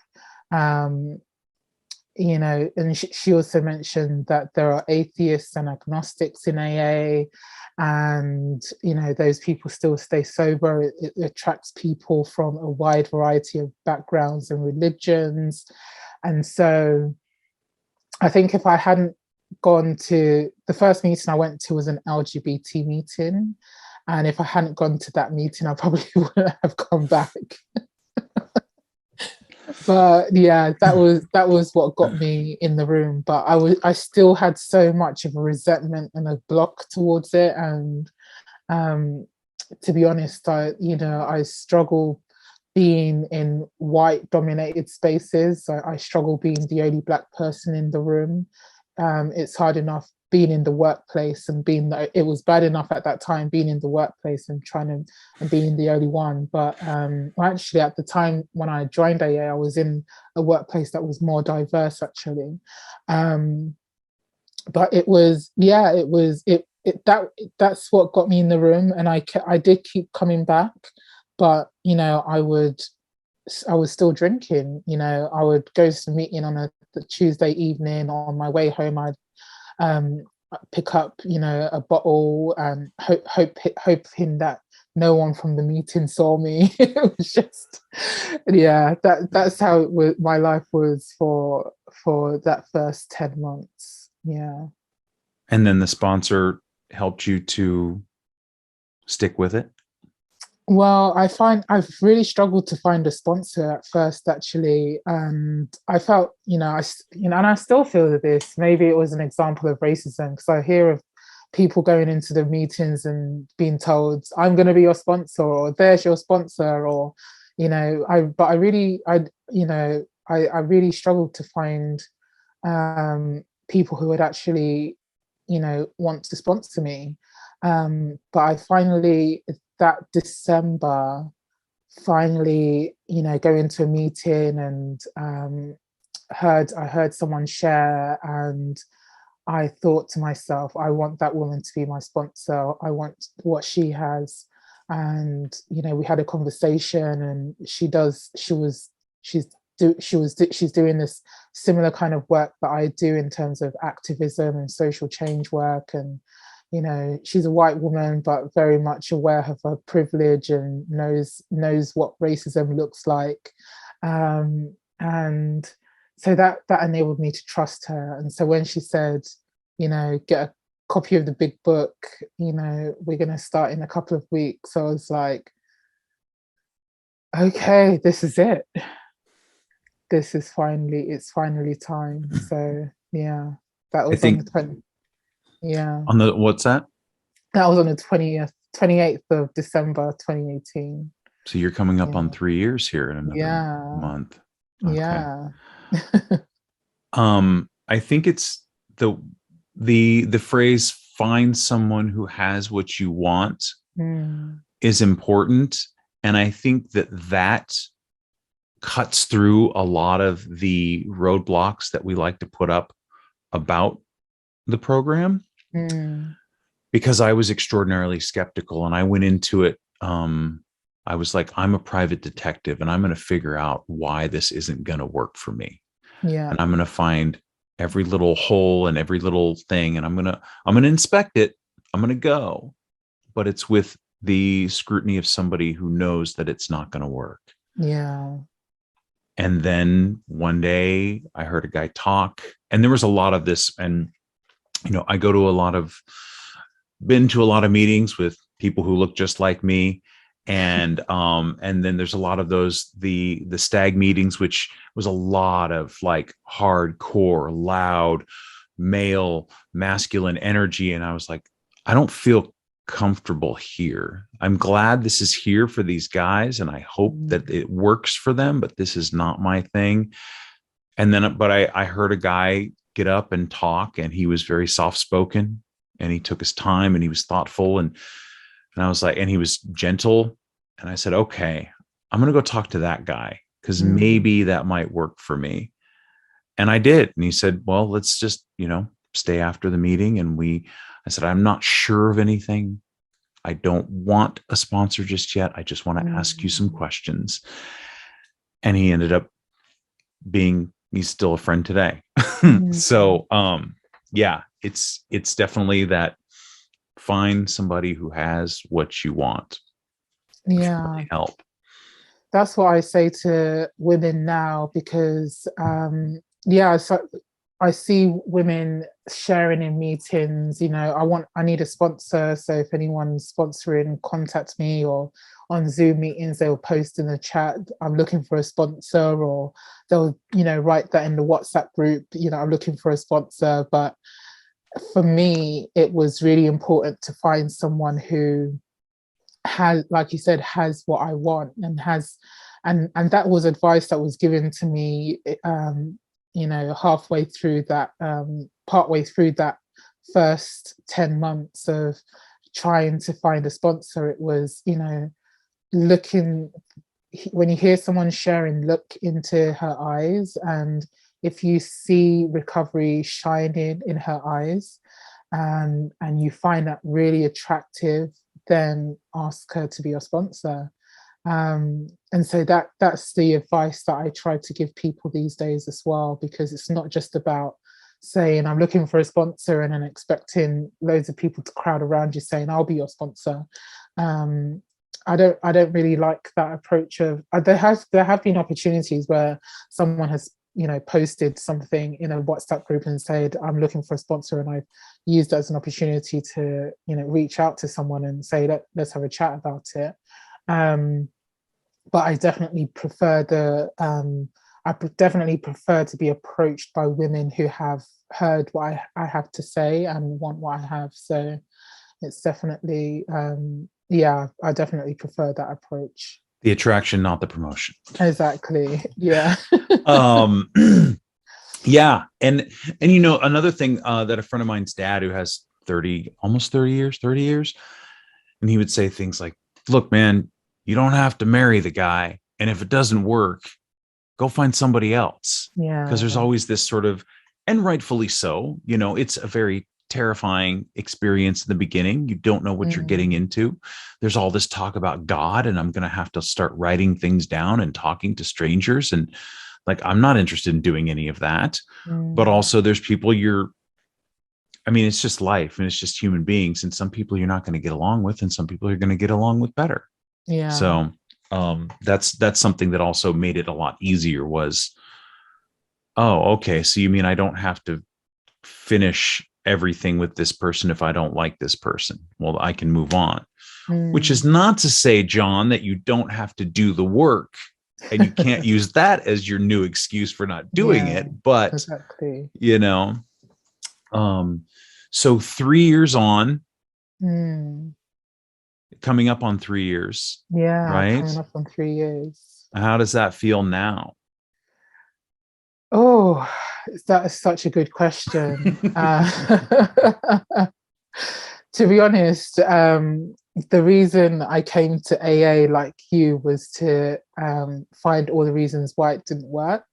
and she also mentioned that there are atheists and agnostics in AA, and those people still stay sober. It attracts people from a wide variety of backgrounds and religions. And so I think if I hadn't gone to the first meeting I went to was an LGBT meeting, and if I hadn't gone to that meeting, I probably wouldn't have come back. But yeah, that was what got me in the room. But I still had so much of a resentment and a block towards it. And to be honest, I struggle being in white dominated spaces. I struggle being the only Black person in the room. It's hard enough being in the workplace and it was bad enough at that time being in the workplace and and being the only one. But actually at the time when I joined AA, I was in a workplace that was more diverse actually. But that's what got me in the room, and I did keep coming back, but I was still drinking. I would go to the meeting on a Tuesday evening. On my way home, I'd pick up a bottle and hoping that no one from the meeting saw me. It was just that's how my life was for that first 10 months. Yeah. And then the sponsor helped you to stick with it? Well, I've really struggled to find a sponsor at first, actually, and I felt, and I still feel this. Maybe it was an example of racism, because I hear of people going into the meetings and being told, "I'm going to be your sponsor," or "There's your sponsor," or, I really struggled to find people who would actually, want to sponsor me. But I finally, that December, go into a meeting and I heard someone share, and I thought to myself, I want that woman to be my sponsor. I want what she has. And we had a conversation, and she's doing this similar kind of work that I do in terms of activism and social change work. And she's a white woman, but very much aware of her privilege and knows what racism looks like. And so that enabled me to trust her. And so when she said, get a copy of the big book, we're going to start in a couple of weeks, I was like, okay, this is it. It's finally time. So yeah, that was on the 20th. Yeah. On the, what's that? That was on the 28th of December, 2018. So you're coming up on 3 years here in another month. Okay. Yeah. I think it's the phrase "find someone who has what you want" is important. And I think that cuts through a lot of the roadblocks that we like to put up about the program. Because I was extraordinarily skeptical, and I went into it. I was like, I'm a private detective, and I'm going to figure out why this isn't going to work for me. Yeah. And I'm going to find every little hole and every little thing, and I'm going to inspect it. I'm going to go, but it's with the scrutiny of somebody who knows that it's not going to work. Yeah. And then one day I heard a guy talk, and there was a lot of this. And, I go to been to a lot of meetings with people who look just like me. And then there's a lot of those, the stag meetings, which was a lot of like hardcore, loud, male, masculine energy. And I was like, I don't feel comfortable here. I'm glad this is here for these guys, and I hope that it works for them, but this is not my thing. And then, but I heard a guy get up and talk, and he was very soft-spoken, and he took his time, and he was thoughtful. And I was like, and he was gentle. And I said, okay, I'm going to go talk to that guy, because maybe that might work for me. And I did. And he said, well, let's just, stay after the meeting. And I said, I'm not sure of anything. I don't want a sponsor just yet. I just want to ask you some questions. And he ended up being he's still a friend today. Mm. So yeah, it's definitely that, find somebody who has what you want, which will Yeah. really help. That's what I say to women now, because yeah, so I see women sharing in meetings, I need a sponsor, so if anyone's sponsoring, contact me. Or on Zoom meetings, they'll post in the chat, I'm looking for a sponsor. Or they'll write that in the WhatsApp group, I'm looking for a sponsor. But for me, it was really important to find someone who has, like you said, has what I want, and has, and that was advice that was given to me, halfway through that, partway through that first 10 months of trying to find a sponsor. It was, looking, when you hear someone sharing, look into her eyes, and if you see recovery shining in her eyes, and you find that really attractive, then ask her to be your sponsor. And so that's the advice that I try to give people these days as well, because it's not just about saying I'm looking for a sponsor and then expecting loads of people to crowd around you saying I'll be your sponsor. I don't really like that approach of, there have been opportunities where someone has posted something in a WhatsApp group and said I'm looking for a sponsor, and I've used that as an opportunity to reach out to someone and say let's have a chat about it. But I definitely prefer definitely prefer to be approached by women who have heard what I have to say and want what I have. So it's definitely, yeah, I definitely prefer that approach. The attraction, not the promotion. Exactly. Yeah. um yeah, and another thing, that a friend of mine's dad, who has 30 years, and he would say things like, look, man, you don't have to marry the guy, and if it doesn't work, go find somebody else. Because there's Yeah. always this sort of, and rightfully so, it's a very terrifying experience in the beginning. You don't know what you're getting into. There's all this talk about God, and I'm going to have to start writing things down and talking to strangers, and like, I'm not interested in doing any of that. But also there's people it's just life, and it's just human beings, and some people you're not going to get along with, and some people you're going to get along with better. Yeah. So that's something that also made it a lot easier, was, oh, okay, so you mean I don't have to finish everything with this person if I don't like this person? Well, I can move on. Which is not to say, John, that you don't have to do the work, and you can't use that as your new excuse for not doing it. But exactly. So 3 years on, coming up on 3 years. Yeah, right? coming up on 3 years. How does that feel now? Oh, that is such a good question. To be honest, the reason I came to AA like you was to find all the reasons why it didn't work.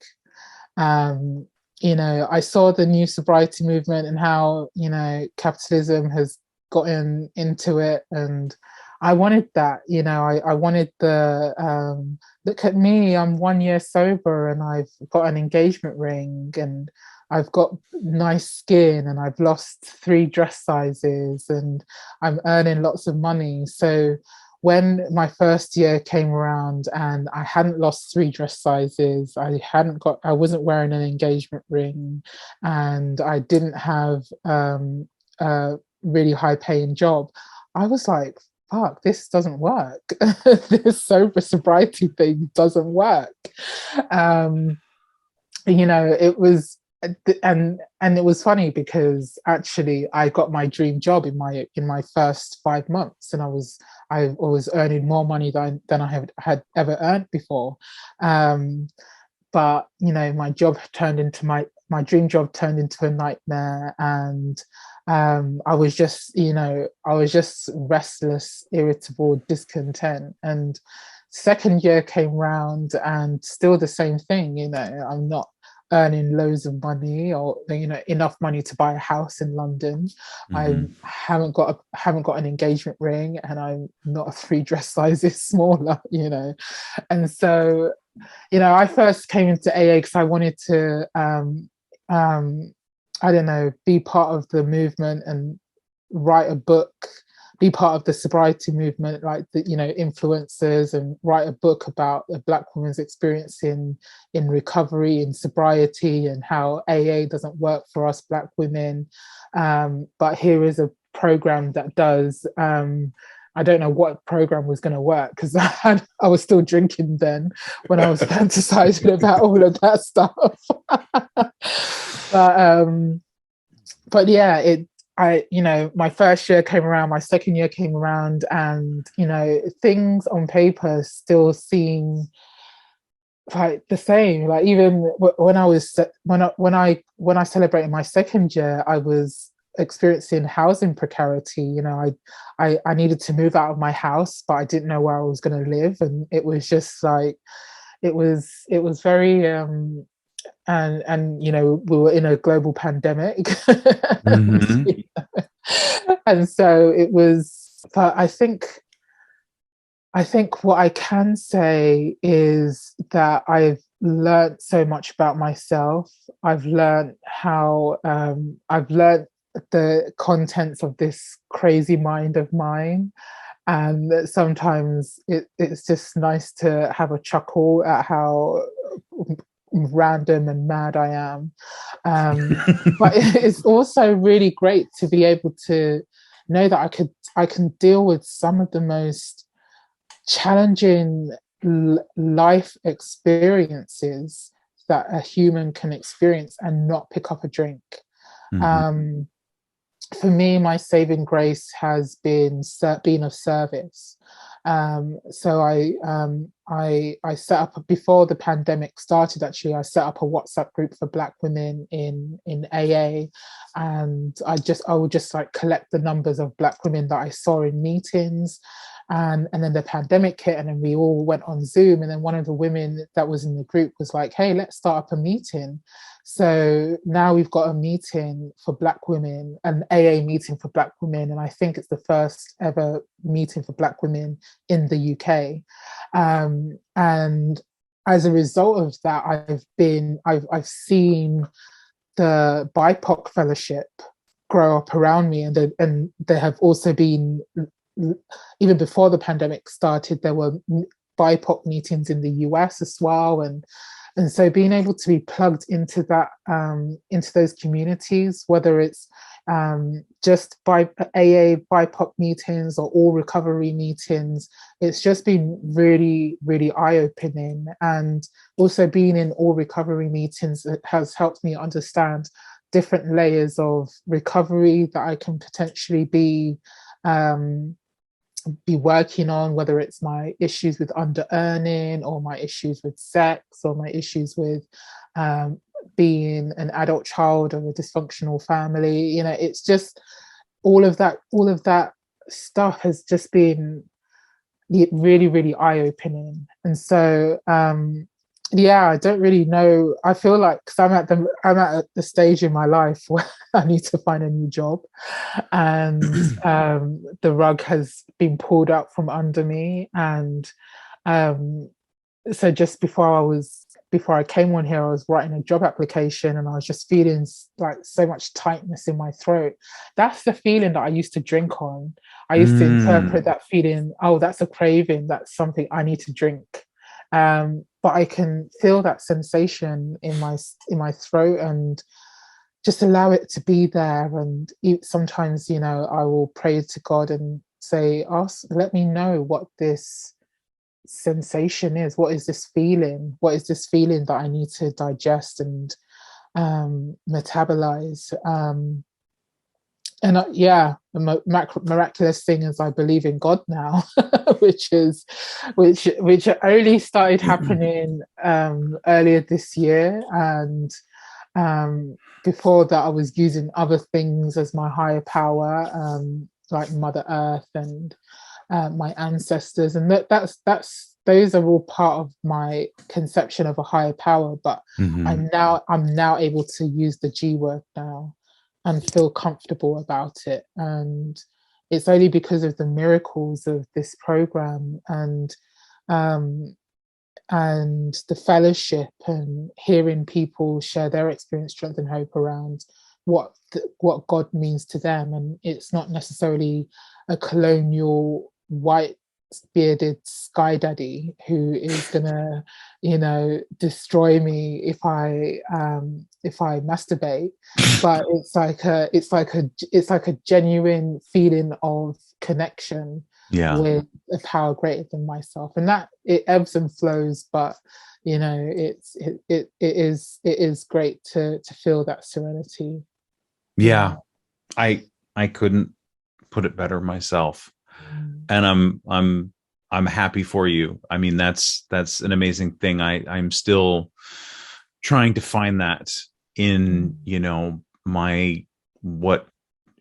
I saw the new sobriety movement and how, capitalism has gotten into it, and I wanted that. I wanted look at me, I'm 1 year sober and I've got an engagement ring, and I've got nice skin, and I've lost 3 dress sizes, and I'm earning lots of money. So when my first year came around and I hadn't lost 3 dress sizes, I wasn't wearing an engagement ring, and I didn't have a really high paying job, I was like, fuck, this doesn't work. This sobriety thing doesn't work. It was, and it was funny because actually I got my dream job in my first 5 months, and I was earning more money than I had ever earned before. But my job turned into my dream job turned into a nightmare, and I was just restless, irritable, discontent. And second year came round and still the same thing. I'm not earning loads of money, or enough money to buy a house in London. I haven't got an engagement ring, and I'm not 3 dress sizes smaller. And so I first came into AA because I wanted to, I don't know, be part of the movement and write a book, be part of the sobriety movement, like the, influencers, and write a book about a Black woman's experience in recovery, in sobriety, and how AA doesn't work for us Black women. But here is a program that does. I don't know what program was going to work because I was still drinking then when I was fantasizing about all of that stuff. but yeah, my first year came around, my second year came around, and things on paper still seem like the same. Like even when I celebrated my second year, I was experiencing housing precarity. I needed to move out of my house, but I didn't know where I was going to live, and it was just like it was very and we were in a global pandemic. Mm-hmm. And so it was, but I think what I can say is that I've learned so much about myself. I've learned the contents of this crazy mind of mine, and that sometimes it's just nice to have a chuckle at how random and mad I am. But it's also really great to be able to know that I can deal with some of the most challenging life experiences that a human can experience and not pick up a drink. Mm-hmm. For me, my saving grace has been of service. So I set up, before the pandemic started. Actually, I set up a WhatsApp group for Black women in AA, and I would just like collect the numbers of Black women that I saw in meetings. And then the pandemic hit, and then we all went on Zoom. And then one of the women that was in the group was like, "Hey, let's start up a meeting." So now we've got a meeting for Black women, an AA meeting for Black women, and I think it's the first ever meeting for Black women in the UK. And as a result of that, I've seen the BIPOC fellowship grow up around me, and there have also been, even before the pandemic started, there were BIPOC meetings in the US as well, and so being able to be plugged into that, into those communities, whether it's just by AA BIPOC meetings or all recovery meetings, it's just been really, really eye-opening. And also being in all recovery meetings, it has helped me understand different layers of recovery that I can potentially be working on, whether it's my issues with under earning, or my issues with sex, or my issues with being an adult child of a dysfunctional family. It's just all of that stuff has just been really, really eye-opening. And so yeah, I don't really know. I feel like, because I'm at the stage in my life where I need to find a new job, and the rug has been pulled out from under me. And so just before I came on here, I was writing a job application, and I was just feeling like so much tightness in my throat. That's the feeling that I used to drink on. I used to interpret that feeling, oh, that's a craving, that's something I need to drink. But I can feel that sensation in my throat, and just allow it to be there. And sometimes, I will pray to God and say, let me know what this sensation is. What is this feeling? What is this feeling that I need to digest and metabolize? And yeah, the miraculous thing is I believe in God now, which only started happening earlier this year. And before that, I was using other things as my higher power, like Mother Earth and my ancestors, and those are all part of my conception of a higher power. But I'm now able to use the G word now and feel comfortable about it. And it's only because of the miracles of this program, and and the fellowship and hearing people share their experience, strength, and hope around what God means to them. And it's not necessarily a colonial white bearded sky daddy who is gonna, destroy me if I masturbate. But it's like a genuine feeling of connection with a power greater than myself, and that it ebbs and flows, but it is great to feel that serenity. I couldn't put it better myself. And I'm happy for you. I mean, that's an amazing thing. I'm still trying to find that in, my, what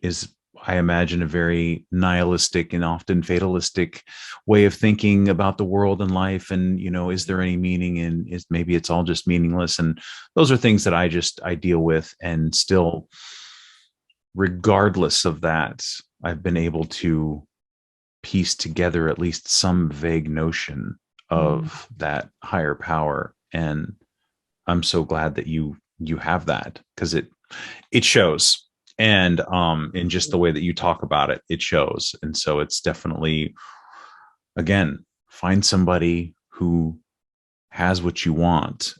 is, I imagine, a very nihilistic and often fatalistic way of thinking about the world and life. And, is there any meaning? And maybe it's all just meaningless. And those are things that I deal with. And still, regardless of that, I've been able to piece together at least some vague notion of that higher power. And I'm so glad that you have that, because it shows. And in just the way that you talk about it, it shows. And so it's definitely, again, find somebody who has what you want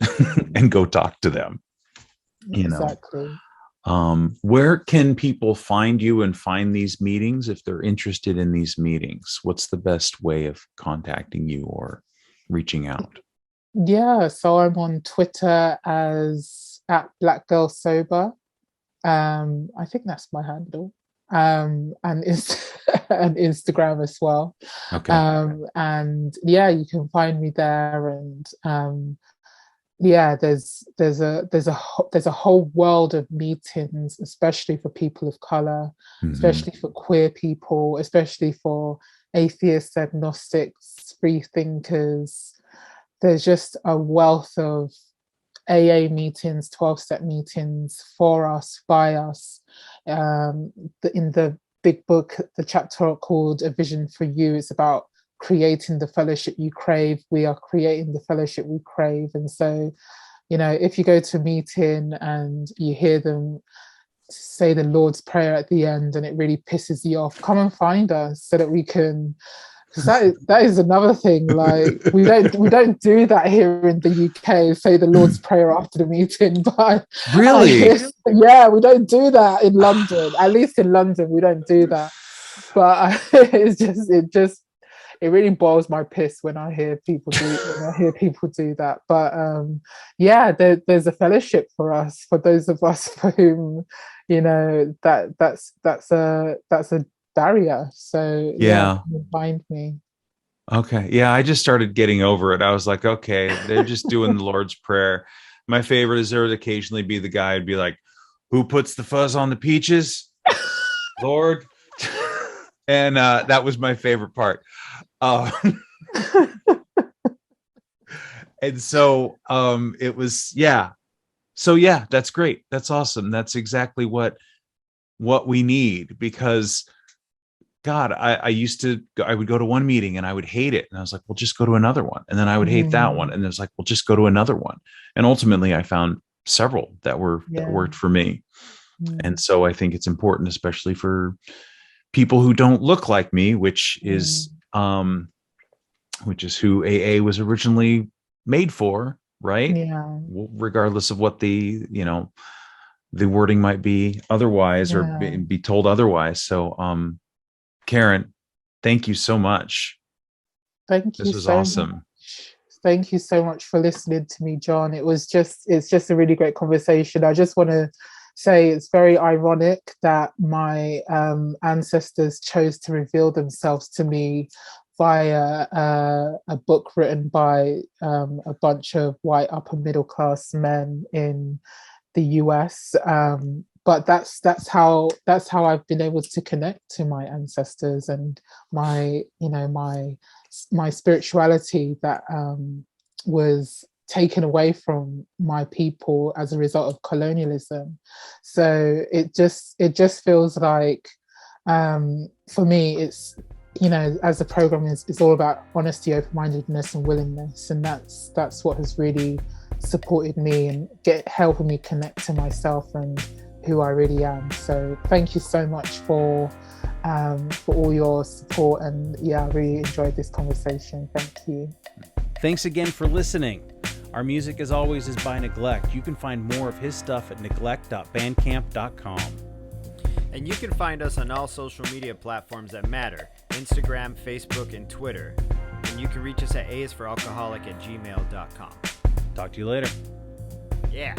and go talk to them. Exactly. Where can people find you and find these meetings if they're interested in these meetings? What's the best way of contacting you or reaching out? Yeah, so I'm on Twitter as @BlackGirlSober. I think that's my handle. And and Instagram as well. Okay. And yeah, you can find me there. And yeah, there's a whole world of meetings, especially for people of color, especially for queer people, especially for atheists, agnostics, free thinkers. There's just a wealth of AA meetings, 12-step meetings for us, by us. In the big book, the chapter called A Vision for You, it's about creating the fellowship you crave. We are creating the fellowship we crave. And so, if you go to a meeting and you hear them say the Lord's Prayer at the end and it really pisses you off, come and find us so that we can, because that is another thing. Like we don't do that here in the UK, say the Lord's Prayer after the meeting. But really, yeah, we don't do that in London. At least in London, we don't do that. But it really boils my piss when I hear people do that. But yeah, there's a fellowship for us, for those of us for whom that's a barrier. So yeah, find me. Okay. Yeah, I just started getting over it. I was like, okay, they're just doing the Lord's Prayer. My favorite is there would occasionally be the guy who'd be like, who puts the fuzz on the peaches? Lord. And that was my favorite part. And so it was, yeah. So yeah, that's great. That's awesome. That's exactly what we need, because God, I would go to one meeting and I would hate it. And I was like, well, just go to another one. And then I would hate that one. And it was like, well, just go to another one. And ultimately I found several that worked for me. And so I think it's important, especially for people who don't look like me, which is who AA was originally made for, right? Yeah. Regardless of what the wording might be otherwise, or be told otherwise. So, Karen, thank you so much. Thank you. This was awesome. Much. Thank you so much for listening to me, John. It's just a really great conversation. I just want to say it's very ironic that my ancestors chose to reveal themselves to me via a book written by a bunch of white upper middle class men in the US. But that's how I've been able to connect to my ancestors and my spirituality that was taken away from my people as a result of colonialism. So it just feels like, for me, you know, as the program is all about honesty, open-mindedness and willingness, and that's what has really supported me and helping me connect to myself and who I really am. So thank you so much for all your support, and yeah, I really enjoyed this conversation. Thank you. Thanks again for listening. Our music, as always, is by Neglect. You can find more of his stuff at neglect.bandcamp.com. And you can find us on all social media platforms that matter: Instagram, Facebook, and Twitter. And you can reach us at aisforalcoholic@gmail.com. Talk to you later. Yeah.